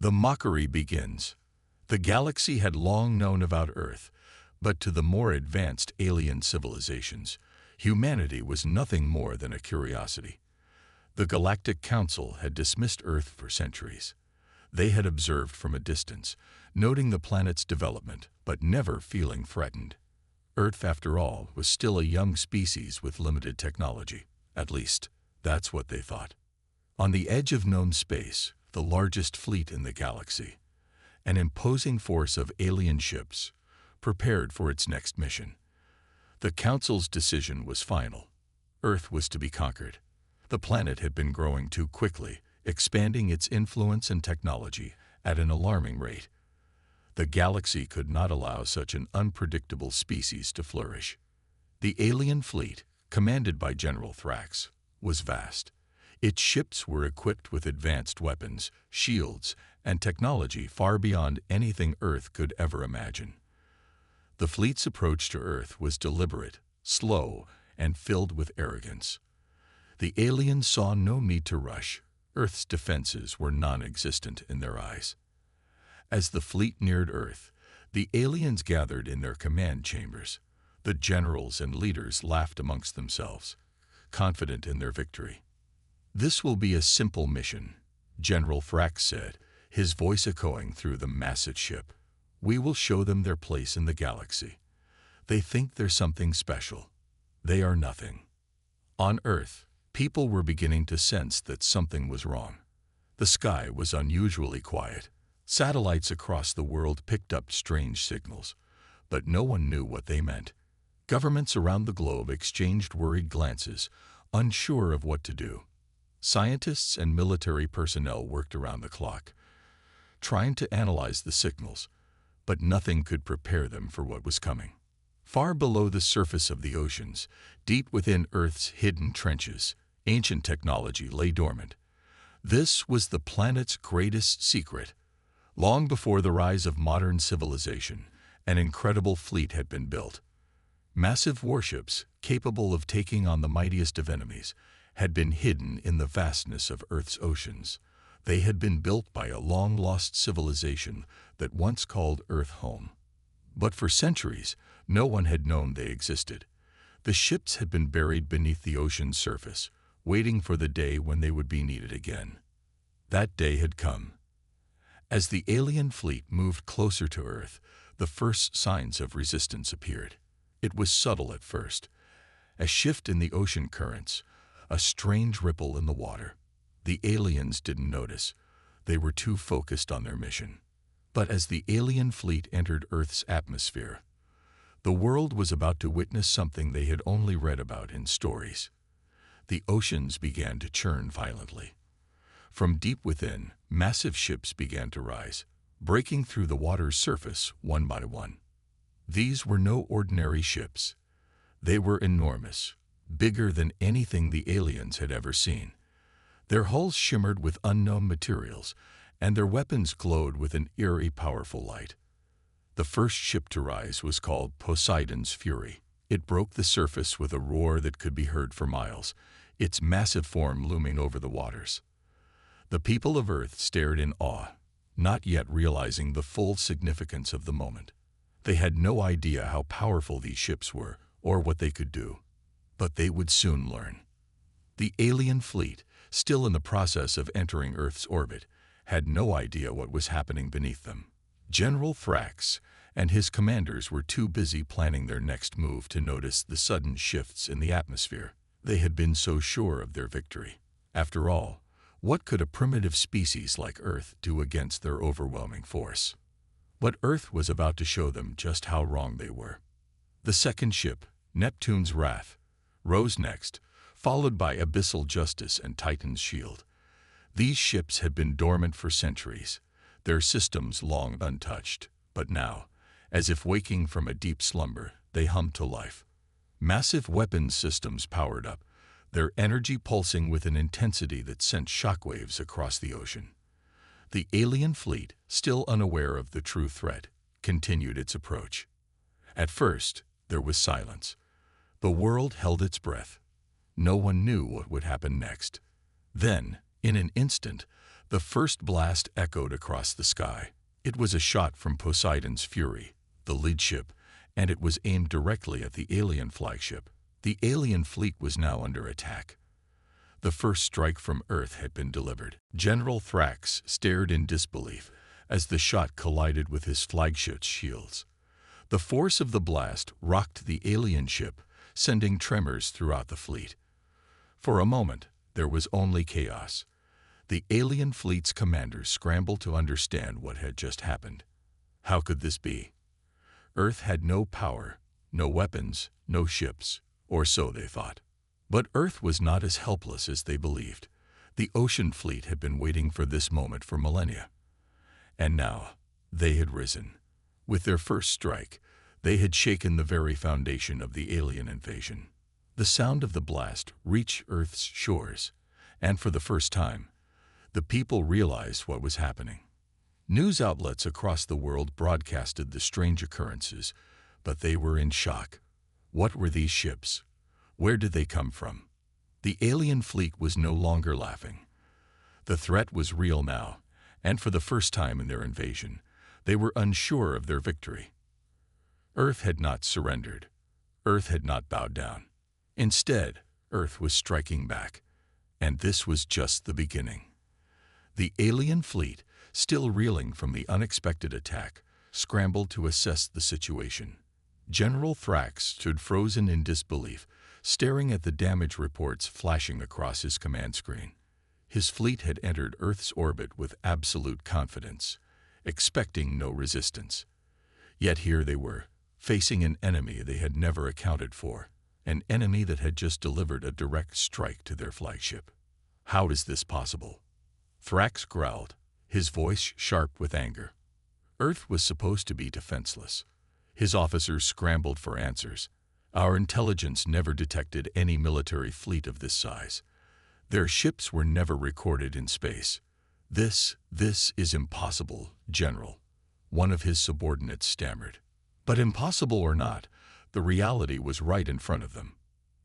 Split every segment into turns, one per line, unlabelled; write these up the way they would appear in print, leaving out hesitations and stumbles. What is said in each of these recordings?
The mockery begins. The galaxy had long known about Earth, but to the more advanced alien civilizations, humanity was nothing more than a curiosity. The Galactic Council had dismissed Earth for centuries. They had observed from a distance, noting the planet's development, but never feeling threatened. Earth, after all, was still a young species with limited technology. At least, that's what they thought. On the edge of known space, the largest fleet in the galaxy, an imposing force of alien ships, prepared for its next mission. The Council's decision was final. Earth was to be conquered. The planet had been growing too quickly, expanding its influence and technology at an alarming rate. The galaxy could not allow such an unpredictable species to flourish. The alien fleet, commanded by General Thrax, was vast. Its ships were equipped with advanced weapons, shields, and technology far beyond anything Earth could ever imagine. The fleet's approach to Earth was deliberate, slow, and filled with arrogance. The aliens saw no need to rush. Earth's defenses were non-existent in their eyes. As the fleet neared Earth, the aliens gathered in their command chambers. The generals and leaders laughed amongst themselves, confident in their victory. "This will be a simple mission," General Thrax said, his voice echoing through the massive ship. "We will show them their place in the galaxy. They think they're something special. They are nothing." On Earth, people were beginning to sense that something was wrong. The sky was unusually quiet. Satellites across the world picked up strange signals, but no one knew what they meant. Governments around the globe exchanged worried glances, unsure of what to do. Scientists and military personnel worked around the clock, trying to analyze the signals, but nothing could prepare them for what was coming. Far below the surface of the oceans, deep within Earth's hidden trenches, ancient technology lay dormant. This was the planet's greatest secret. Long before the rise of modern civilization, an incredible fleet had been built. Massive warships, capable of taking on the mightiest of enemies, had been hidden in the vastness of Earth's oceans. They had been built by a long-lost civilization that once called Earth home. But for centuries, no one had known they existed. The ships had been buried beneath the ocean's surface, waiting for the day when they would be needed again. That day had come. As the alien fleet moved closer to Earth, the first signs of resistance appeared. It was subtle at first. A shift in the ocean currents, a strange ripple in the water. The aliens didn't notice. They were too focused on their mission. But as the alien fleet entered Earth's atmosphere, the world was about to witness something they had only read about in stories. The oceans began to churn violently. From deep within, massive ships began to rise, breaking through the water's surface one by one. These were no ordinary ships. They were enormous, bigger than anything the aliens had ever seen. Their hulls shimmered with unknown materials, and their weapons glowed with an eerie, powerful light. The first ship to rise was called Poseidon's Fury. It broke the surface with a roar that could be heard for miles, its massive form looming over the waters. The people of Earth stared in awe, not yet realizing the full significance of the moment. They had no idea how powerful these ships were or what they could do, but they would soon learn. The alien fleet, still in the process of entering Earth's orbit, had no idea what was happening beneath them. General Thrax and his commanders were too busy planning their next move to notice the sudden shifts in the atmosphere. They had been so sure of their victory. After all, what could a primitive species like Earth do against their overwhelming force? But Earth was about to show them just how wrong they were. The second ship, Neptune's Wrath, rose next, followed by Abyssal Justice and Titan's Shield. These ships had been dormant for centuries, their systems long untouched. But now, as if waking from a deep slumber, they hummed to life. Massive weapons systems powered up, their energy pulsing with an intensity that sent shockwaves across the ocean. The alien fleet, still unaware of the true threat, continued its approach. At first, there was silence. The world held its breath. No one knew what would happen next. Then, in an instant, The first blast echoed across the sky. It was a shot from Poseidon's Fury, the lead ship, and it was aimed directly at the alien flagship. The alien fleet was now under attack. The first strike from Earth had been delivered. General Thrax stared in disbelief as the shot collided with his flagship's shields. The force of the blast rocked the alien ship, sending tremors throughout the fleet. For a moment, there was only chaos. The alien fleet's commanders scrambled to understand what had just happened. How could this be? Earth had no power, no weapons, no ships, or so they thought. But Earth was not as helpless as they believed. The ocean fleet had been waiting for this moment for millennia. And now, they had risen. With their first strike, they had shaken the very foundation of the alien invasion. The sound of the blast reached Earth's shores, and for the first time, the people realized what was happening. News outlets across the world broadcasted the strange occurrences, but they were in shock. What were these ships? Where did they come from? The alien fleet was no longer laughing. The threat was real now, and for the first time in their invasion, they were unsure of their victory. Earth had not surrendered. Earth had not bowed down. Instead, Earth was striking back, and this was just the beginning. The alien fleet, still reeling from the unexpected attack, scrambled to assess the situation. General Thrax stood frozen in disbelief, staring at the damage reports flashing across his command screen. His fleet had entered Earth's orbit with absolute confidence, expecting no resistance. Yet here they were, facing an enemy they had never accounted for, an enemy that had just delivered a direct strike to their flagship. How is this possible? Thrax growled, his voice sharp with anger. Earth was supposed to be defenseless. His officers scrambled for answers. Our intelligence never detected any military fleet of this size. Their ships were never recorded in space. This is impossible, General," one of his subordinates stammered. But impossible or not, the reality was right in front of them.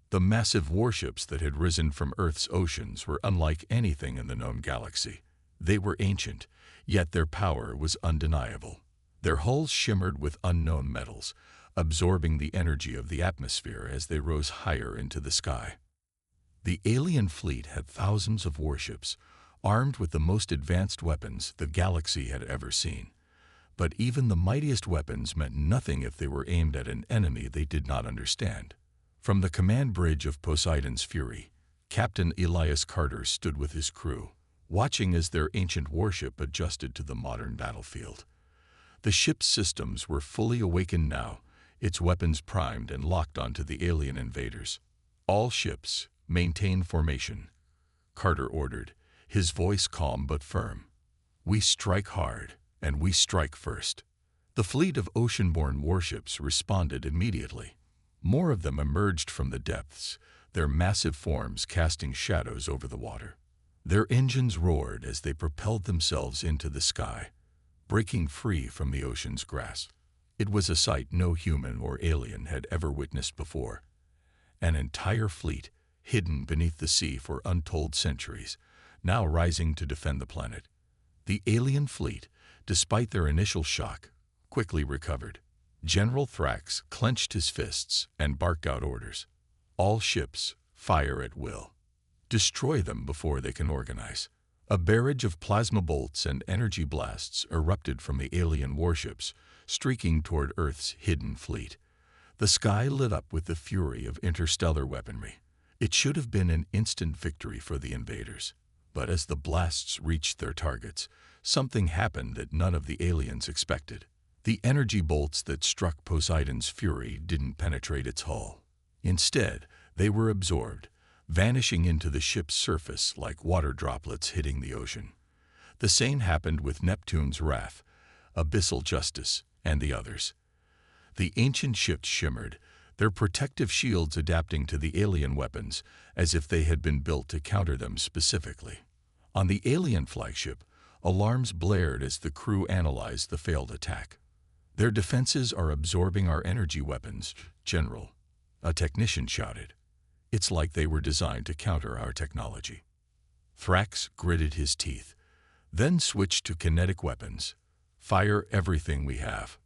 The massive warships that had risen from Earth's oceans were unlike anything in the known galaxy. They were ancient, yet their power was undeniable. Their hulls shimmered with unknown metals, absorbing the energy of the atmosphere as they rose higher into the sky. The alien fleet had thousands of warships, armed with the most advanced weapons the galaxy had ever seen. But even the mightiest weapons meant nothing if they were aimed at an enemy they did not understand. From the command bridge of Poseidon's Fury, Captain Elias Carter stood with his crew, watching as their ancient warship adjusted to the modern battlefield. The ship's systems were fully awakened now, its weapons primed and locked onto the alien invaders. "All ships, maintain formation," Carter ordered, his voice calm but firm. "We strike hard, and we strike first." The fleet of ocean-borne warships responded immediately. More of them emerged from the depths, their massive forms casting shadows over the water. Their engines roared as they propelled themselves into the sky, breaking free from the ocean's grasp. It was a sight no human or alien had ever witnessed before. An entire fleet, hidden beneath the sea for untold centuries, now rising to defend the planet. The alien fleet, despite their initial shock, quickly recovered. General Thrax clenched his fists and barked out orders. "All ships, fire at will. Destroy them before they can organize." A barrage of plasma bolts and energy blasts erupted from the alien warships, streaking toward Earth's hidden fleet. The sky lit up with the fury of interstellar weaponry. It should have been an instant victory for the invaders. But as the blasts reached their targets, something happened that none of the aliens expected. The energy bolts that struck Poseidon's Fury didn't penetrate its hull. Instead, they were absorbed, vanishing into the ship's surface like water droplets hitting the ocean. The same happened with Neptune's Wrath, Abyssal Justice, and the others. The ancient ships shimmered, their protective shields adapting to the alien weapons as if they had been built to counter them specifically. On the alien flagship, alarms blared as the crew analyzed the failed attack. "Their defenses are absorbing our energy weapons, General," a technician shouted. "It's like they were designed to counter our technology." Thrax gritted his teeth. then switched to kinetic weapons. Fire everything we have.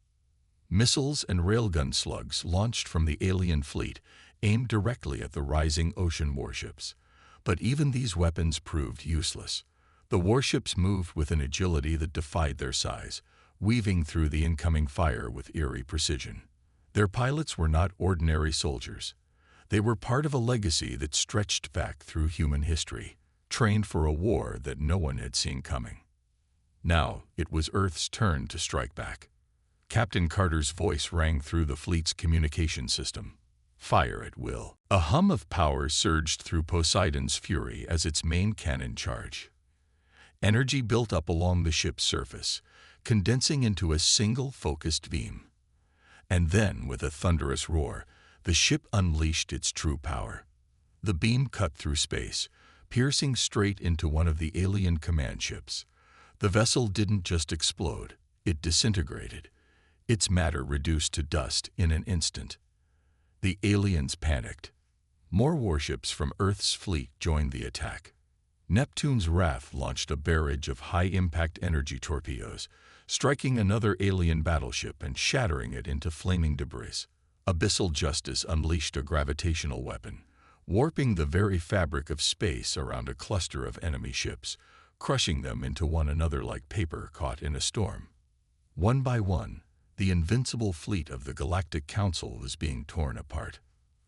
Missiles and railgun slugs launched from the alien fleet aimed directly at the rising ocean warships. But even these weapons proved useless. The warships moved with an agility that defied their size, weaving through the incoming fire with eerie precision. Their pilots were not ordinary soldiers. They were part of a legacy that stretched back through human history, trained for a war that no one had seen coming. Now it was Earth's turn to strike back. Captain Carter's voice rang through the fleet's communication system. Fire at will. A hum of power surged through Poseidon's Fury as its main cannon charged. Energy built up along the ship's surface, condensing into a single focused beam. And then, with a thunderous roar, the ship unleashed its true power. The beam cut through space, piercing straight into one of the alien command ships. The vessel didn't just explode, it disintegrated. Its matter reduced to dust in an instant. The aliens panicked. More warships from Earth's fleet joined the attack. Neptune's Wrath launched a barrage of high-impact energy torpedoes, striking another alien battleship and shattering it into flaming debris. Abyssal Justice unleashed a gravitational weapon, warping the very fabric of space around a cluster of enemy ships, crushing them into one another like paper caught in a storm. One by one, the invincible fleet of the Galactic Council was being torn apart.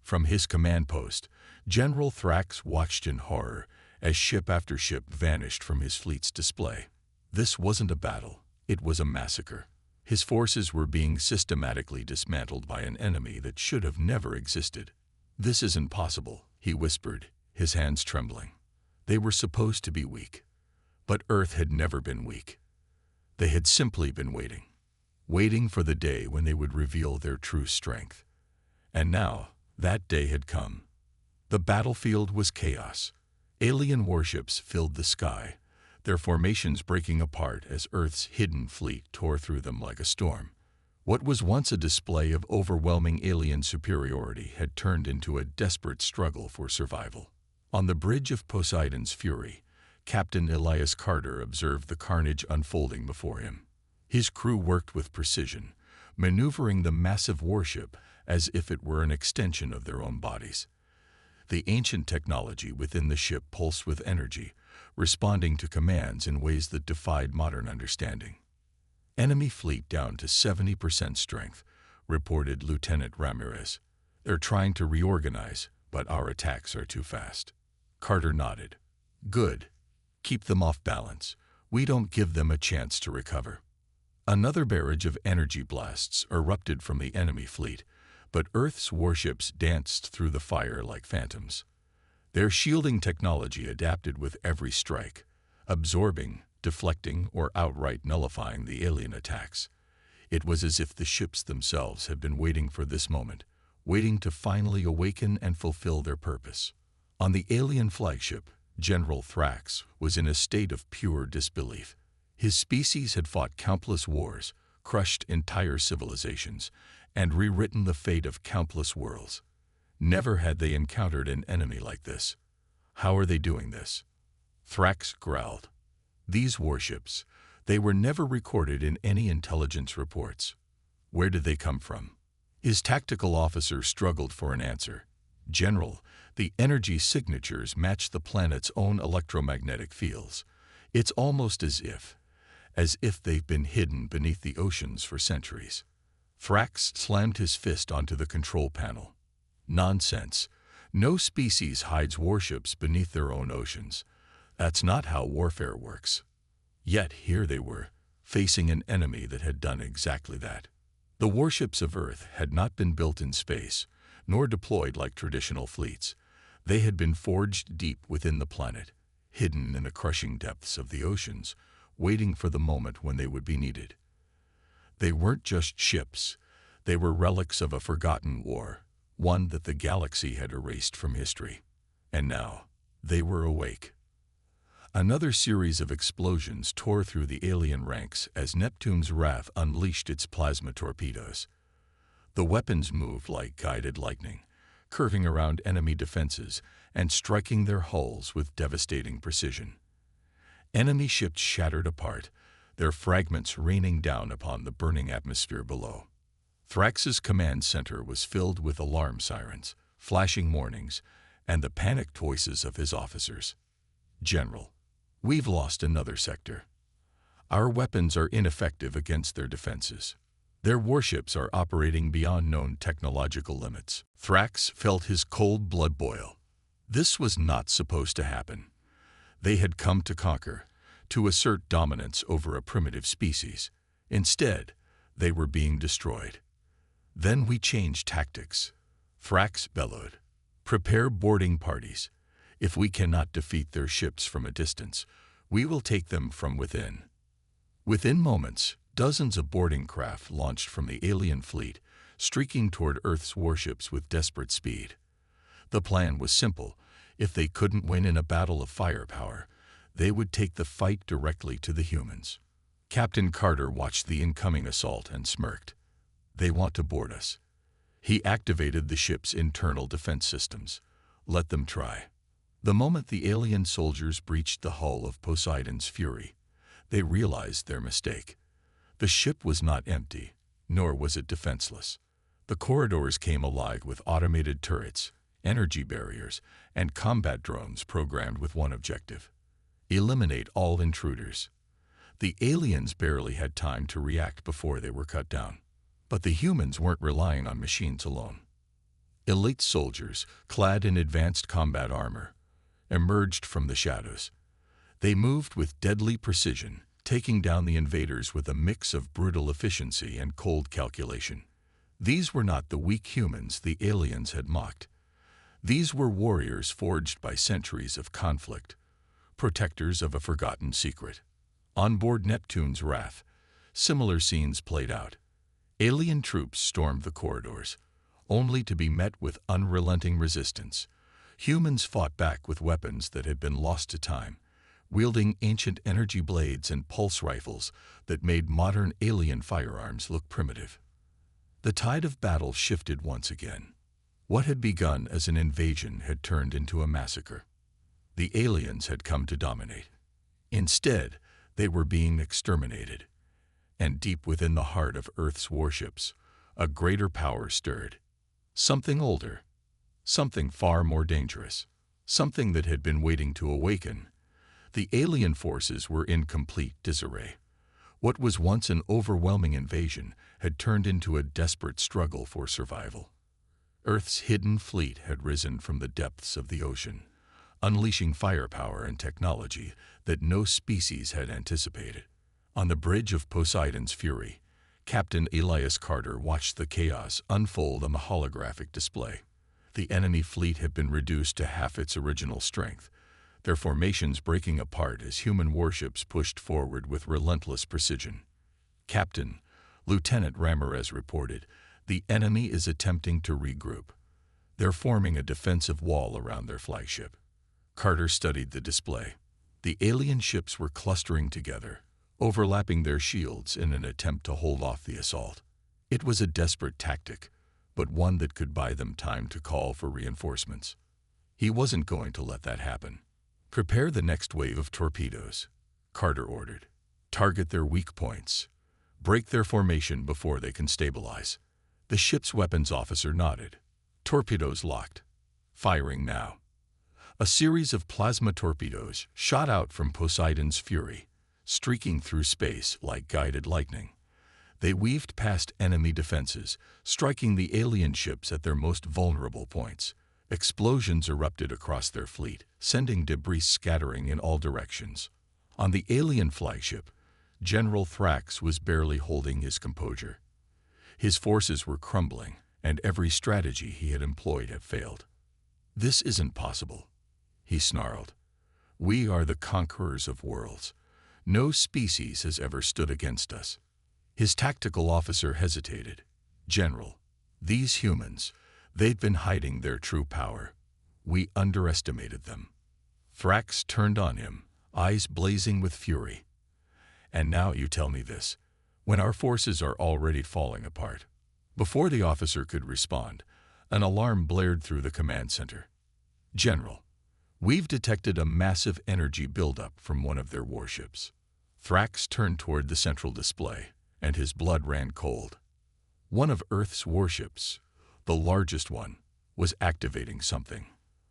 From his command post, General Thrax watched in horror as ship after ship vanished from his fleet's display. This wasn't a battle, it was a massacre. His forces were being systematically dismantled by an enemy that should have never existed. "This isn't possible," he whispered, his hands trembling. They were supposed to be weak. But Earth had never been weak. They had simply been waiting for the day when they would reveal their true strength. And now, that day had come. The battlefield was chaos. Alien warships filled the sky, their formations breaking apart as Earth's hidden fleet tore through them like a storm. What was once a display of overwhelming alien superiority had turned into a desperate struggle for survival. On the bridge of Poseidon's Fury, Captain Elias Carter observed the carnage unfolding before him. His crew worked with precision, maneuvering the massive warship as if it were an extension of their own bodies. The ancient technology within the ship pulsed with energy, responding to commands in ways that defied modern understanding. "Enemy fleet down to 70% strength," reported Lieutenant Ramirez. "They're trying to reorganize, but our attacks are too fast." Carter nodded. "Good. Keep them off balance. We don't give them a chance to recover." Another barrage of energy blasts erupted from the enemy fleet, but Earth's warships danced through the fire like phantoms. Their shielding technology adapted with every strike, absorbing, deflecting, or outright nullifying the alien attacks. It was as if the ships themselves had been waiting for this moment, waiting to finally awaken and fulfill their purpose. On the alien flagship, General Thrax was in a state of pure disbelief. His species had fought countless wars, crushed entire civilizations, and rewritten the fate of countless worlds. Never had they encountered an enemy like this. "How are they doing this?" Thrax growled. "These warships, they were never recorded in any intelligence reports. Where did they come from?" His tactical officer struggled for an answer. "General, the energy signatures match the planet's own electromagnetic fields. It's almost as if they've been hidden beneath the oceans for centuries." Thrax slammed his fist onto the control panel. "Nonsense. No species hides warships beneath their own oceans. That's not how warfare works." Yet here they were, facing an enemy that had done exactly that. The warships of Earth had not been built in space, nor deployed like traditional fleets. They had been forged deep within the planet, hidden in the crushing depths of the oceans, waiting for the moment when they would be needed. They weren't just ships. They were relics of a forgotten war, one that the galaxy had erased from history. And now, they were awake. Another series of explosions tore through the alien ranks as Neptune's Wrath unleashed its plasma torpedoes. The weapons moved like guided lightning, curving around enemy defenses and striking their hulls with devastating precision. Enemy ships shattered apart, their fragments raining down upon the burning atmosphere below. Thrax's command center was filled with alarm sirens, flashing warnings, and the panicked voices of his officers. "General, we've lost another sector. Our weapons are ineffective against their defenses. Their warships are operating beyond known technological limits." Thrax felt his cold blood boil. This was not supposed to happen. They had come to conquer, to assert dominance over a primitive species. Instead, they were being destroyed. "Then we changed tactics," Thrax bellowed. "Prepare boarding parties. If we cannot defeat their ships from a distance, we will take them from within." Within moments, dozens of boarding craft launched from the alien fleet, streaking toward Earth's warships with desperate speed. The plan was simple. If they couldn't win in a battle of firepower, they would take the fight directly to the humans. Captain Carter watched the incoming assault and smirked. "They want to board us." He activated the ship's internal defense systems. Let them try. The moment the alien soldiers breached the hull of Poseidon's Fury, they realized their mistake. The ship was not empty, nor was it defenseless. The corridors came alive with automated turrets, energy barriers, and combat drones programmed with one objective: eliminate all intruders. The aliens barely had time to react before they were cut down. But the humans weren't relying on machines alone. Elite soldiers, clad in advanced combat armor, emerged from the shadows. They moved with deadly precision, taking down the invaders with a mix of brutal efficiency and cold calculation. These were not the weak humans the aliens had mocked. These were warriors forged by centuries of conflict, protectors of a forgotten secret. On board Neptune's Wrath, similar scenes played out. Alien troops stormed the corridors, only to be met with unrelenting resistance. Humans fought back with weapons that had been lost to time, wielding ancient energy blades and pulse rifles that made modern alien firearms look primitive. The tide of battle shifted once again. What had begun as an invasion had turned into a massacre. The aliens had come to dominate. Instead, they were being exterminated. And deep within the heart of Earth's warships, a greater power stirred. Something older, something far more dangerous, something that had been waiting to awaken. The alien forces were in complete disarray. What was once an overwhelming invasion had turned into a desperate struggle for survival. Earth's hidden fleet had risen from the depths of the ocean, unleashing firepower and technology that no species had anticipated. On the bridge of Poseidon's Fury, Captain Elias Carter watched the chaos unfold on the holographic display. The enemy fleet had been reduced to half its original strength, their formations breaking apart as human warships pushed forward with relentless precision. "Captain," Lieutenant Ramirez reported, "the enemy is attempting to regroup. They're forming a defensive wall around their flagship." Carter studied the display. The alien ships were clustering together, overlapping their shields in an attempt to hold off the assault. It was a desperate tactic, but one that could buy them time to call for reinforcements. He wasn't going to let that happen. "Prepare the next wave of torpedoes," Carter ordered. "Target their weak points. Break their formation before they can stabilize." The ship's weapons officer nodded. Torpedoes locked. Firing now. A series of plasma torpedoes shot out from Poseidon's Fury, streaking through space like guided lightning. They weaved past enemy defenses, striking the alien ships at their most vulnerable points. Explosions erupted across their fleet, sending debris scattering in all directions. On the alien flagship, General Thrax was barely holding his composure. His forces were crumbling, and every strategy he had employed had failed. "This isn't possible," he snarled. "We are the conquerors of worlds. No species has ever stood against us." His tactical officer hesitated. "General, these humans, they'd been hiding their true power. We underestimated them." Thrax turned on him, eyes blazing with fury. "And now you tell me this, when our forces are already falling apart." Before the officer could respond, an alarm blared through the command center. "General, "We've detected a massive energy buildup from one of their warships." Thrax turned toward the central display, and his blood ran cold. One of Earth's warships, the largest one, was activating something.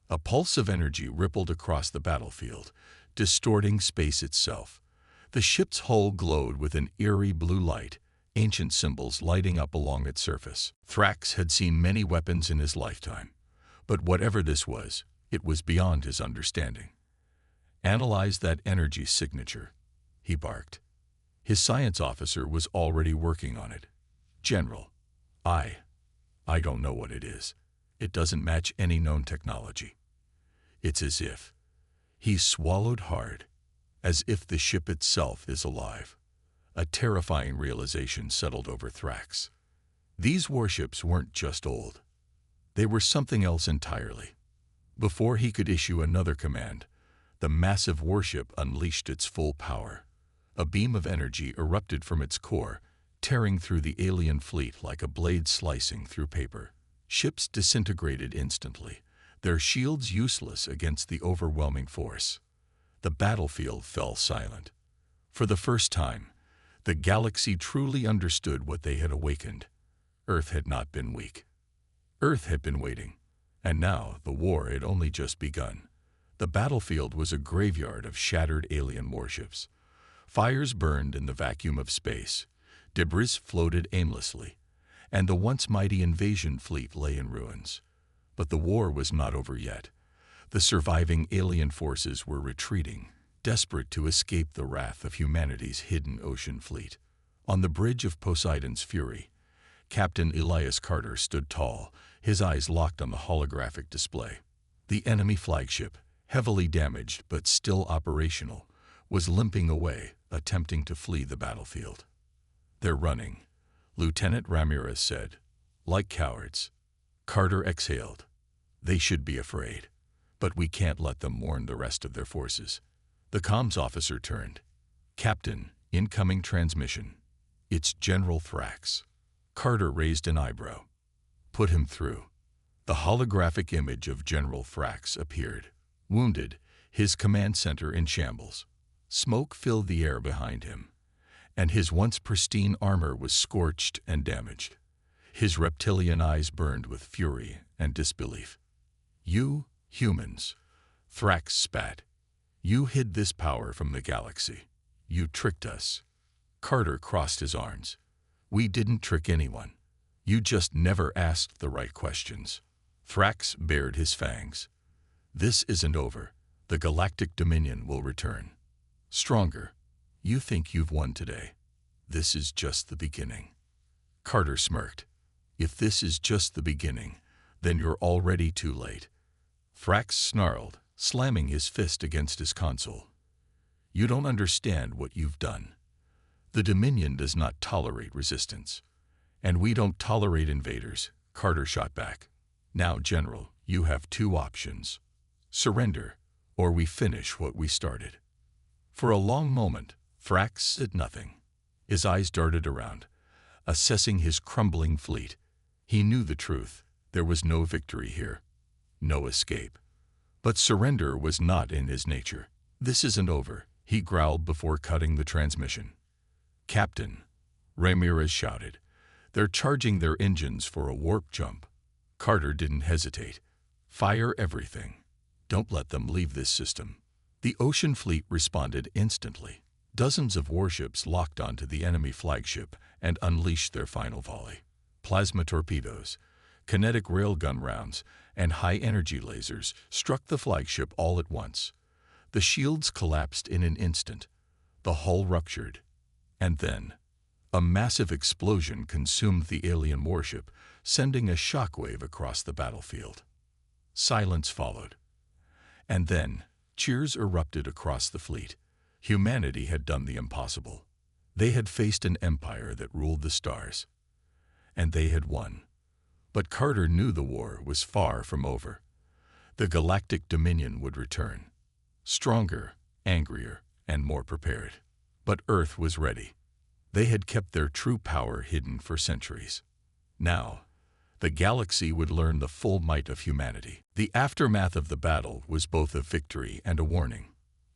A pulse of energy rippled across the battlefield, distorting space itself. The ship's hull glowed with an eerie blue light, ancient symbols lighting up along its surface. Thrax had seen many weapons in his lifetime, but whatever this was, it was beyond his understanding. "Analyze that energy signature," he barked. His science officer was already working on it. "General, I don't know what it is. It doesn't match any known technology." It's as if he swallowed hard, as if the ship itself is alive. A terrifying realization settled over Thrax. These warships weren't just old. They were something else entirely. Before he could issue another command, the massive warship unleashed its full power. A beam of energy erupted from its core, tearing through the alien fleet like a blade slicing through paper. Ships disintegrated instantly, their shields useless against the overwhelming force. The battlefield fell silent. For the first time, the galaxy truly understood what they had awakened. Earth had not been weak. Earth had been waiting, and now the war had only just begun. The battlefield was a graveyard of shattered alien warships. Fires burned in the vacuum of space, debris floated aimlessly, and the once mighty invasion fleet lay in ruins. But the war was not over yet. The surviving alien forces were retreating, desperate to escape the wrath of humanity's hidden ocean fleet. On the bridge of Poseidon's Fury, Captain Elias Carter stood tall, his eyes locked on the holographic display. The enemy flagship, heavily damaged but still operational, was limping away, attempting to flee the battlefield. "They're running," Lieutenant Ramirez said. "Like cowards." Carter exhaled. "They should be afraid. But we can't let them warn the rest of their forces." The comms officer turned. "Captain, incoming transmission. It's General Thrax." Carter raised an eyebrow. "Put him through." The holographic image of General Thrax appeared. Wounded, his command center in shambles. Smoke filled the air behind him, and his once pristine armor was scorched and damaged. His reptilian eyes burned with fury and disbelief. "You humans," Thrax spat. "You hid this power from the galaxy. You tricked us." Carter crossed his arms. "We didn't trick anyone. You just never asked the right questions." Thrax bared his fangs. "This isn't over. The Galactic Dominion will return. Stronger. You think you've won today. This is just the beginning." Carter smirked. "If this is just the beginning, then you're already too late." Thrax snarled, slamming his fist against his console. "You don't understand what you've done. The Dominion does not tolerate resistance. And we don't tolerate invaders," Carter shot back. "Now, General, you have two options. Surrender, or we finish what we started." For a long moment, Thrax said nothing. His eyes darted around, assessing his crumbling fleet. He knew the truth. There was no victory here. No escape. But surrender was not in his nature. "This isn't over," he growled before cutting the transmission. "Captain," Ramirez shouted, "they're charging their engines for a warp jump." Carter didn't hesitate. "Fire everything. Don't let them leave this system." The ocean fleet responded instantly. Dozens of warships locked onto the enemy flagship and unleashed their final volley. Plasma torpedoes, kinetic railgun rounds, and high-energy lasers struck the flagship all at once. The shields collapsed in an instant. The hull ruptured. And then, a massive explosion consumed the alien warship, sending a shockwave across the battlefield. Silence followed. And then, cheers erupted across the fleet. Humanity had done the impossible. They had faced an empire that ruled the stars. And they had won. But Carter knew the war was far from over. The Galactic Dominion would return. Stronger, angrier, and more prepared. But Earth was ready. They had kept their true power hidden for centuries. Now, the galaxy would learn the full might of humanity. The aftermath of the battle was both a victory and a warning.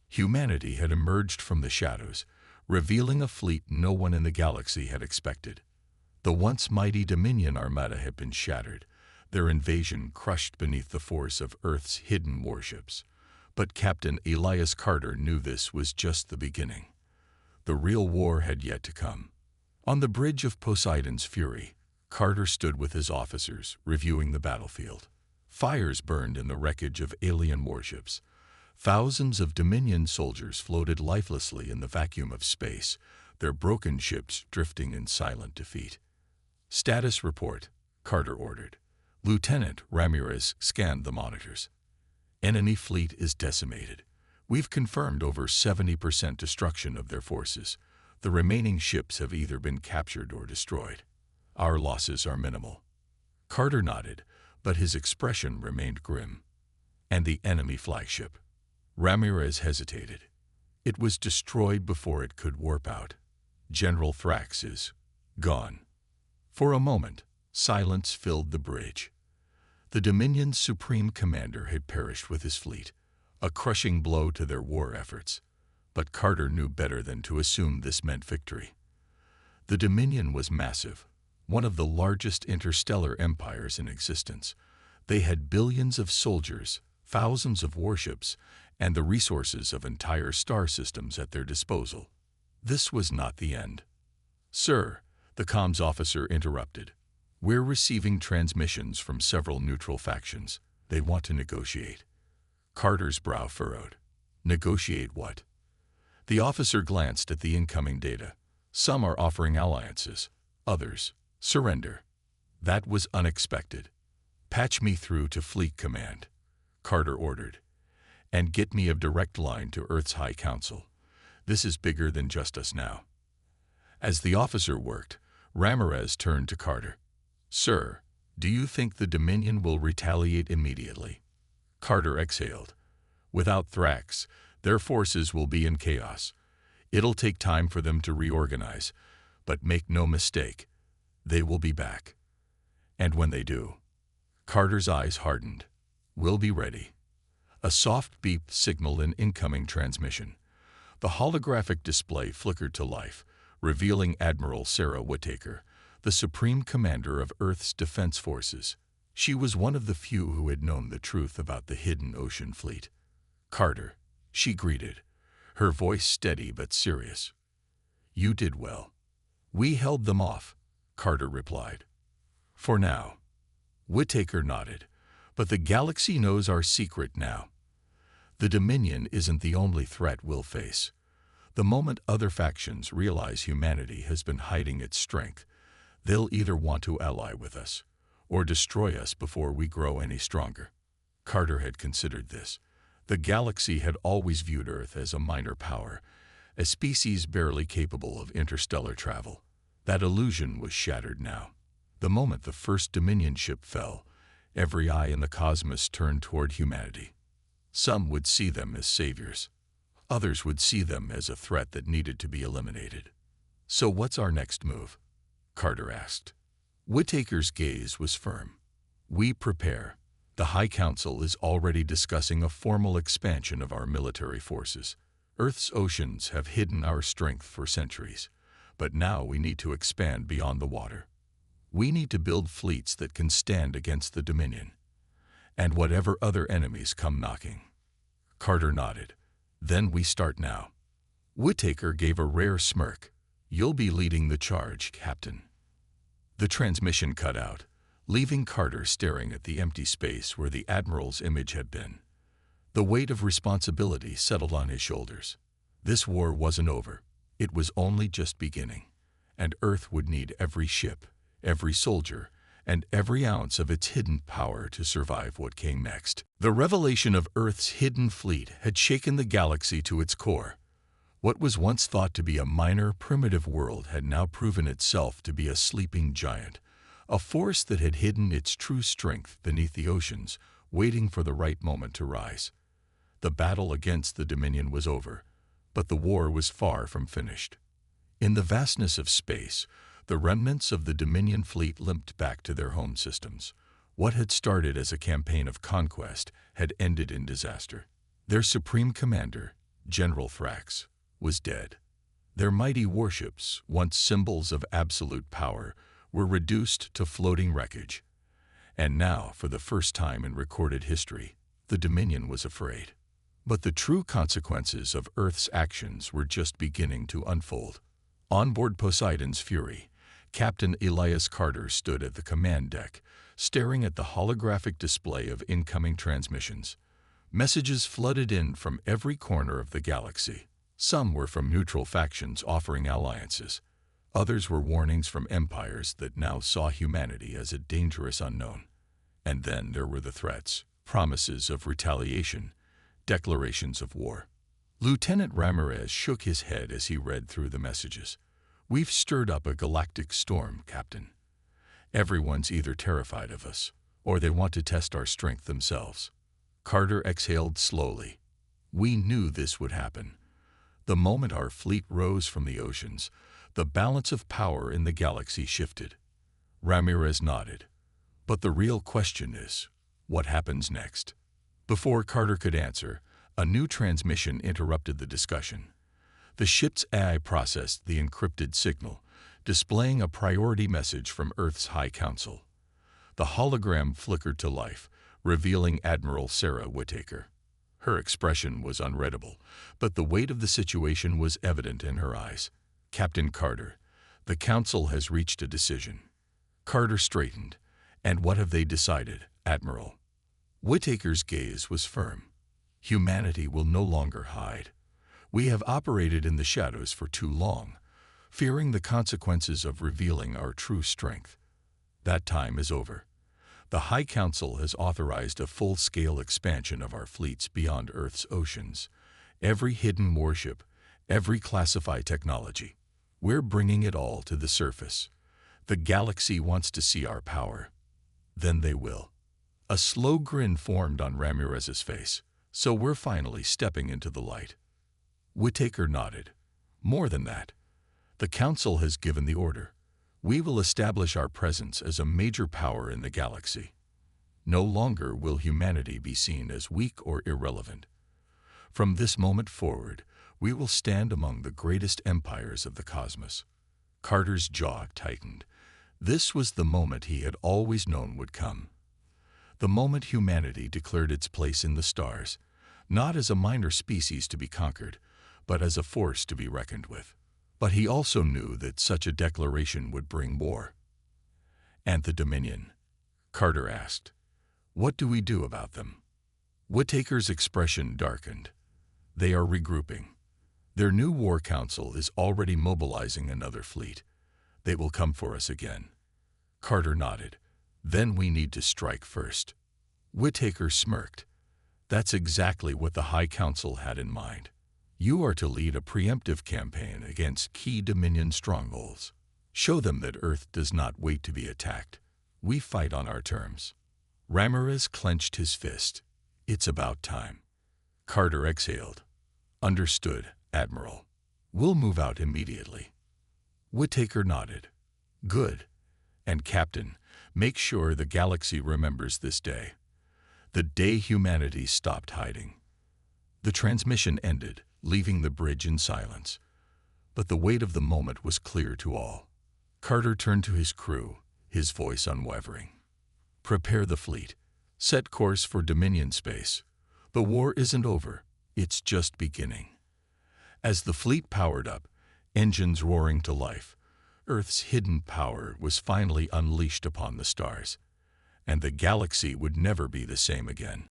Humanity had emerged from the shadows, revealing a fleet no one in the galaxy had expected. The once mighty Dominion armada had been shattered, their invasion crushed beneath the force of Earth's hidden warships. But Captain Elias Carter knew this was just the beginning. The real war had yet to come. On the bridge of Poseidon's Fury, Carter stood with his officers, reviewing the battlefield. Fires burned in the wreckage of alien warships. Thousands of Dominion soldiers floated lifelessly in the vacuum of space, their broken ships drifting in silent defeat. "Status report," Carter ordered. Lieutenant Ramirez scanned the monitors. "Enemy fleet is decimated. We've confirmed over 70% destruction of their forces. The remaining ships have either been captured or destroyed. Our losses are minimal." Carter nodded, but his expression remained grim. "And the enemy flagship?" Ramirez hesitated. "It was destroyed before it could warp out. General Thrax is gone." For a moment, silence filled the bridge. The Dominion's supreme commander had perished with his fleet, a crushing blow to their war efforts. But Carter knew better than to assume this meant victory. The Dominion was massive, one of the largest interstellar empires in existence. They had billions of soldiers, thousands of warships, and the resources of entire star systems at their disposal. This was not the end. "Sir," the comms officer interrupted, "we're receiving transmissions from several neutral factions. They want to negotiate." Carter's brow furrowed. "Negotiate what?" The officer glanced at the incoming data. "Some are offering alliances, others, surrender." That was unexpected. "Patch me through to Fleet Command," Carter ordered, "and get me a direct line to Earth's High Council. This is bigger than just us now." As the officer worked, Ramirez turned to Carter. "Sir, do you think the Dominion will retaliate immediately?" Carter exhaled. "Without Thrax, their forces will be in chaos. It'll take time for them to reorganize, but make no mistake, they will be back. And when they do," Carter's eyes hardened, "we'll be ready." A soft beep signaled an incoming transmission. The holographic display flickered to life, revealing Admiral Sarah Whittaker, the Supreme Commander of Earth's Defense Forces. She was one of the few who had known the truth about the hidden ocean fleet. "Carter," she greeted, her voice steady but serious. "You did well." "We held them off," Carter replied. "For now." Whittaker nodded. "But the galaxy knows our secret now. The Dominion isn't the only threat we'll face. The moment other factions realize humanity has been hiding its strength, they'll either want to ally with us or destroy us before we grow any stronger." Carter had considered this. The galaxy had always viewed Earth as a minor power, a species barely capable of interstellar travel. That illusion was shattered now. The moment the first Dominion ship fell, every eye in the cosmos turned toward humanity. Some would see them as saviors. Others would see them as a threat that needed to be eliminated. "So what's our next move?" Carter asked. Whittaker's gaze was firm. "We prepare. The High Council is already discussing a formal expansion of our military forces. Earth's oceans have hidden our strength for centuries, but now we need to expand beyond the water. We need to build fleets that can stand against the Dominion, and whatever other enemies come knocking." Carter nodded. "Then we start now." Whittaker gave a rare smirk. "You'll be leading the charge, Captain." The transmission cut out, leaving Carter staring at the empty space where the Admiral's image had been. The weight of responsibility settled on his shoulders. This war wasn't over. It was only just beginning, and Earth would need every ship, every soldier, and every ounce of its hidden power to survive what came next. The revelation of Earth's hidden fleet had shaken the galaxy to its core. What was once thought to be a minor, primitive world had now proven itself to be a sleeping giant, a force that had hidden its true strength beneath the oceans, waiting for the right moment to rise. The battle against the Dominion was over, but the war was far from finished. In the vastness of space, The remnants of the Dominion fleet limped back to their home systems. What had started as a campaign of conquest had ended in disaster. Their supreme commander, General Thrax, was dead. Their mighty warships, once symbols of absolute power, were reduced to floating wreckage. And now, for the first time in recorded history, the Dominion was afraid. But the true consequences of Earth's actions were just beginning to unfold. On board Poseidon's Fury, Captain Elias Carter stood at the command deck, staring at the holographic display of incoming transmissions. Messages flooded in from every corner of the galaxy. Some were from neutral factions offering alliances. Others were warnings from empires that now saw humanity as a dangerous unknown. And then there were the threats, promises of retaliation, declarations of war. Lieutenant Ramirez shook his head as he read through the messages. "We've stirred up a galactic storm, Captain. Everyone's either terrified of us, or they want to test our strength themselves." Carter exhaled slowly. "We knew this would happen. The moment our fleet rose from the oceans, the balance of power in the galaxy shifted." Ramirez nodded. "But the real question is, what happens next?" Before Carter could answer, a new transmission interrupted the discussion. The ship's AI processed the encrypted signal, displaying a priority message from Earth's High Council. The hologram flickered to life, revealing Admiral Sarah Whittaker. Her expression was unreadable, but the weight of the situation was evident in her eyes. "Captain Carter, the Council has reached a decision." Carter straightened. "And what have they decided, Admiral?" Whittaker's gaze was firm. "Humanity will no longer hide. We have operated in the shadows for too long, fearing the consequences of revealing our true strength. That time is over. The High Council has authorized a full-scale expansion of our fleets beyond Earth's oceans. Every hidden warship, every classified technology. We're bringing it all to the surface. The galaxy wants to see our power. Then they will." A slow grin formed on Ramirez's face. "So we're finally stepping into the light." Whittaker nodded. "More than that. The Council has given the order. We will establish our presence as a major power in the galaxy. No longer will humanity be seen as weak or irrelevant. From this moment forward, we will stand among the greatest empires of the cosmos." Carter's jaw tightened. This was the moment he had always known would come. The moment humanity declared its place in the stars, not as a minor species to be conquered, but as a force to be reckoned with. But he also knew that such a declaration would bring war. "And the Dominion?" Carter asked. "What do we do about them?" Whittaker's expression darkened. "They are regrouping. Their new war council is already mobilizing another fleet. They will come for us again." Carter nodded. "Then we need to strike first." Whittaker smirked. "That's exactly what the High Council had in mind. You are to lead a preemptive campaign against key Dominion strongholds. Show them that Earth does not wait to be attacked. We fight on our terms." Ramirez clenched his fist. "It's about time." Carter exhaled. "Understood, Admiral. We'll move out immediately." Whittaker nodded. "Good. And Captain, make sure the galaxy remembers this day. The day humanity stopped hiding." The transmission ended, leaving the bridge in silence. But the weight of the moment was clear to all. Carter turned to his crew, his voice unwavering. "Prepare the fleet. Set course for Dominion space. The war isn't over. It's just beginning." As the fleet powered up, engines roaring to life, Earth's hidden power was finally unleashed upon the stars, and the galaxy would never be the same again.